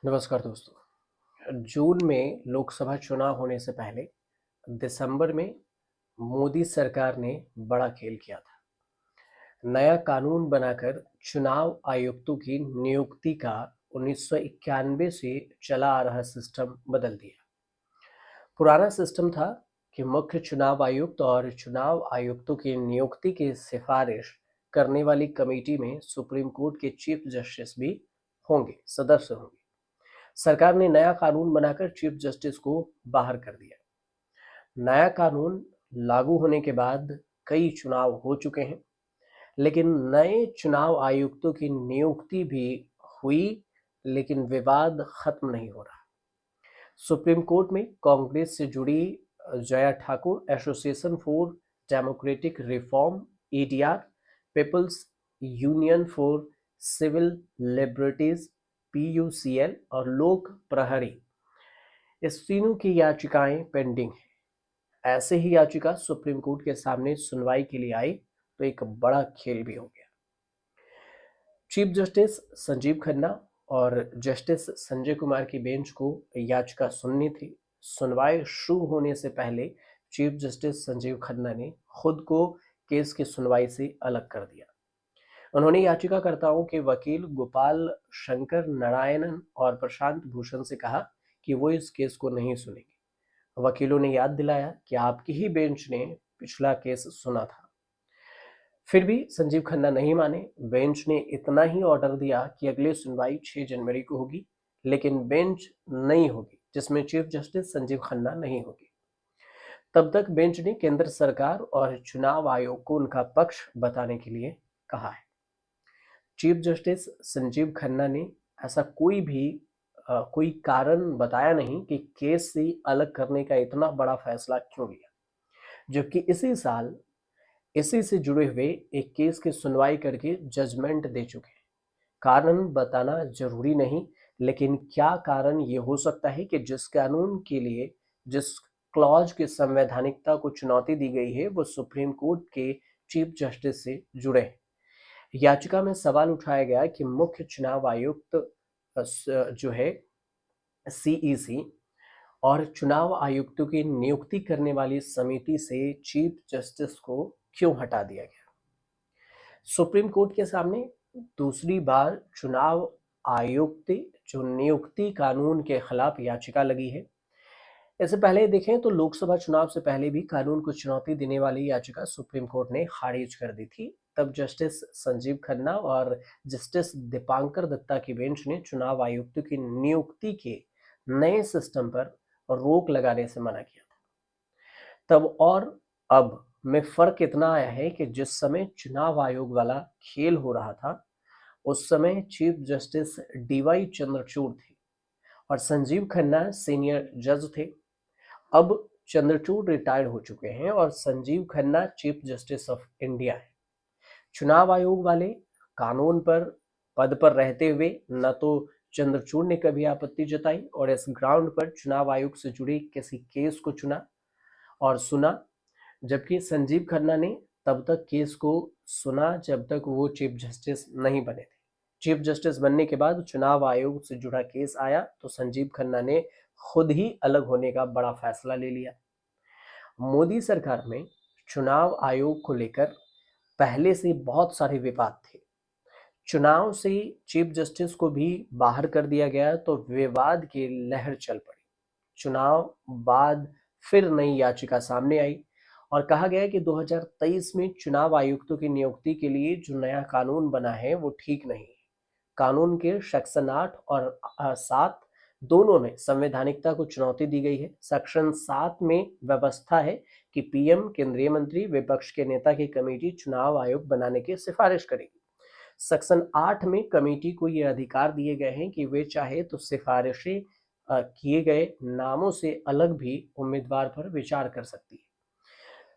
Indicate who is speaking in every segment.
Speaker 1: नमस्कार दोस्तों। जून में लोकसभा चुनाव होने से पहले दिसंबर में मोदी सरकार ने बड़ा खेल किया था। नया कानून बनाकर चुनाव आयुक्तों की नियुक्ति का 1991 से चला आ रहा सिस्टम बदल दिया। पुराना सिस्टम था कि मुख्य चुनाव आयुक्त और चुनाव आयुक्तों की नियुक्ति की सिफारिश करने वाली कमेटी में सुप्रीम कोर्ट के चीफ जस्टिस भी सदस्य होंगे। सरकार ने नया कानून बनाकर चीफ जस्टिस को बाहर कर दिया। नया कानून लागू होने के बाद कई चुनाव हो चुके हैं, लेकिन नए चुनाव आयुक्तों की नियुक्ति भी हुई, लेकिन विवाद खत्म नहीं हो रहा। सुप्रीम कोर्ट में कांग्रेस से जुड़ी Jaya Thakur association for democratic reform (ADR), people's union for civil liberties (PUCL) और लोक प्रहरी, इस तीनों की याचिकाएं पेंडिंग हैं। ऐसे ही याचिका सुप्रीम कोर्ट के सामने सुनवाई के लिए आई तो एक बड़ा खेल भी हो गया। चीफ जस्टिस संजीव खन्ना और जस्टिस संजय कुमार की बेंच को याचिका सुननी थी। सुनवाई शुरू होने से पहले चीफ जस्टिस संजीव खन्ना ने खुद को केस की सुनवाई से अलग कर दिया। उन्होंने याचिकाकर्ताओं के वकील गोपाल शंकर नारायणन और प्रशांत भूषण से कहा कि वो इस केस को नहीं सुनेंगे। वकीलों ने याद दिलाया कि आपकी ही बेंच ने पिछला केस सुना था। फिर भी संजीव खन्ना नहीं माने। बेंच ने इतना ही ऑर्डर दिया कि अगली सुनवाई 6 जनवरी को होगी, लेकिन बेंच नहीं होगी जिसमें चीफ जस्टिस संजीव खन्ना नहीं होगी। तब तक बेंच ने केंद्र सरकार और चुनाव आयोग को उनका पक्ष बताने के लिए कहा है। चीफ जस्टिस संजीव खन्ना ने ऐसा कोई कारण बताया नहीं कि केस से अलग करने का इतना बड़ा फैसला क्यों लिया, जबकि इसी साल इसी से जुड़े हुए एक केस की सुनवाई करके जजमेंट दे चुके हैं। कारण बताना जरूरी नहीं, लेकिन क्या कारण ये हो सकता है कि जिस कानून के लिए जिस क्लॉज की संवैधानिकता को चुनौती दी गई है वो सुप्रीम कोर्ट के चीफ जस्टिस से जुड़े हैं। याचिका में सवाल उठाया गया कि मुख्य चुनाव आयुक्त जो है सीईसी और चुनाव आयुक्तों की नियुक्ति करने वाली समिति से चीफ जस्टिस को क्यों हटा दिया गया। सुप्रीम कोर्ट के सामने दूसरी बार चुनाव आयुक्त जो नियुक्ति कानून के खिलाफ याचिका लगी है। इससे पहले देखें तो लोकसभा चुनाव से पहले भी कानून को चुनौती देने वाली याचिका सुप्रीम कोर्ट ने खारिज कर दी थी। तब जस्टिस संजीव खन्ना और जस्टिस दीपांकर दत्ता की बेंच ने चुनाव आयुक्त की नियुक्ति के नए सिस्टम पर रोक लगाने से मना किया था। तब और अब में फर्क इतना आया है कि जिस समय चुनाव आयोग वाला खेल हो रहा था उस समय चीफ जस्टिस डीवाई चंद्रचूड़ थे और संजीव खन्ना सीनियर जज थे। अब चंद्रचूड़ रिटायर्ड हो चुके हैं और Sanjeev Khanna chief justice of India है। चुनाव आयोग वाले कानून पर पद पर रहते हुए न तो चंद्रचूड़ ने कभी आपत्ति जताई और इस ग्राउंड पर चुनाव आयोग से जुड़े किसी केस को चुना और सुना, जबकि संजीव खन्ना ने तब तक केस को सुना जब तक वो चीफ जस्टिस नहीं बने थे। चीफ जस्टिस बनने के बाद चुनाव आयोग से जुड़ा केस आया तो संजीव खन्ना ने खुद ही अलग होने का बड़ा फैसला ले लिया। मोदी सरकार में चुनाव आयोग को लेकर पहले से बहुत सारे विवाद थे। चुनाव से चीफ जस्टिस को भी बाहर कर दिया गया तो विवाद की लहर चल पड़ी। चुनाव बाद फिर नई याचिका सामने आई और कहा गया कि 2023 में चुनाव आयुक्तों की नियुक्ति के लिए जो नया कानून बना है वो ठीक नहीं है। कानून के सेक्शन 8 और 7 दोनों में संवैधानिकता को चुनौती दी गई है। सेक्शन 7 में व्यवस्था है कि पीएम, केंद्रीय मंत्री, विपक्ष के नेता की कमेटी चुनाव आयोग बनाने की सिफारिश करेगी। सेक्शन 8 में कमेटी को ये अधिकार दिए गए हैं कि वे चाहे तो सिफारिशें किए गए नामों से अलग भी उम्मीदवार पर विचार कर सकती है।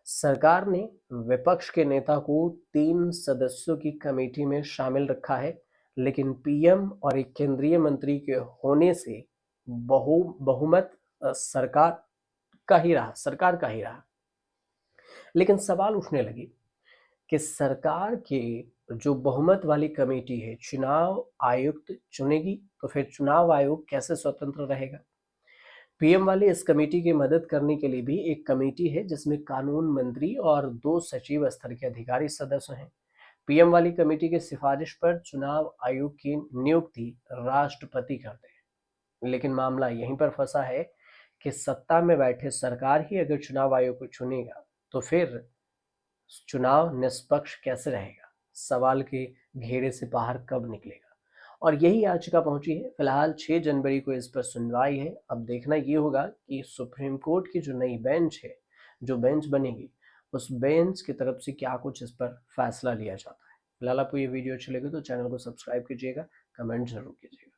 Speaker 1: सरकार ने विपक्ष के नेता को 3 सदस्यों की कमेटी में शामिल रखा है, लेकिन पीएम और एक केंद्रीय मंत्री के होने से बहुमत सरकार का ही रहा। लेकिन सवाल उठने लगे कि सरकार के जो बहुमत वाली कमेटी है चुनाव आयुक्त चुनेगी, तो फिर चुनाव आयोग कैसे स्वतंत्र रहेगा? पीएम वाली इस कमेटी की मदद करने के लिए भी एक कमेटी है जिसमें कानून मंत्री और 2 सचिव स्तर के अधिकारी सदस्य हैं। पीएम वाली कमेटी की सिफारिश पर चुनाव आयोग की नियुक्ति राष्ट्रपति करते हैं। लेकिन मामला यहीं पर फंसा है कि सत्ता में बैठे सरकार ही अगर चुनाव आयोग को चुनेगा, तो फिर चुनाव निष्पक्ष कैसे रहेगा? सवाल के घेरे से बाहर कब निकलेगा? और यही याचिका पहुंची है। फिलहाल 6 जनवरी को इस पर सुनवाई है। अब देखना ये होगा कि सुप्रीम कोर्ट की जो नई बेंच है, जो बेंच बनेगी, उस बेंच की तरफ से क्या कुछ इस पर फैसला लिया जाता है। फिलहाल आपको ये वीडियो अच्छी लगे तो चैनल को सब्सक्राइब कीजिएगा, कमेंट जरूर कीजिएगा।